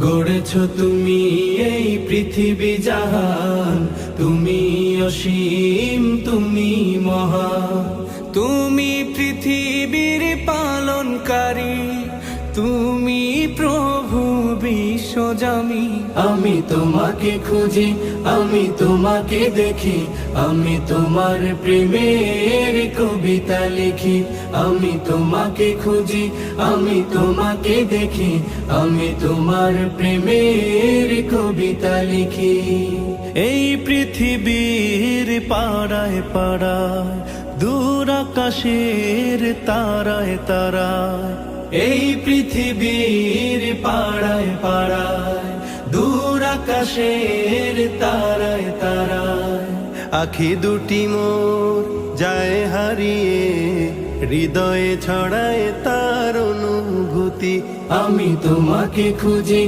গড়েছ তুমি এই পৃথিবী জাহান, তুমি অসীম, তুমি মহান। তুমি পৃথিবীর পালনকারী, তুমি প্রভু বিশ্বজামি। আমি তোমাকে খুঁজি, আমি তোমাকে দেখি, আমি তোমার প্রেমের কবিতা লিখি। আমি তোমাকে খুঁজি, আমি তোমাকে দেখি, আমি তোমার প্রেমের কবিতা লিখি। এই পৃথিবীর পাড়ায় পাড়ায়, দূর আকাশের তারায় তারায়, এই পৃথিবীর পাড়ায় পাড়ায়, দূর আকাশের তারায় তারায়, আখি দুটি মোর যায় হারিয়ে, হৃদয়ে ছড়ায় তার অনুভূতি। আমি তোমাকে খুঁজি,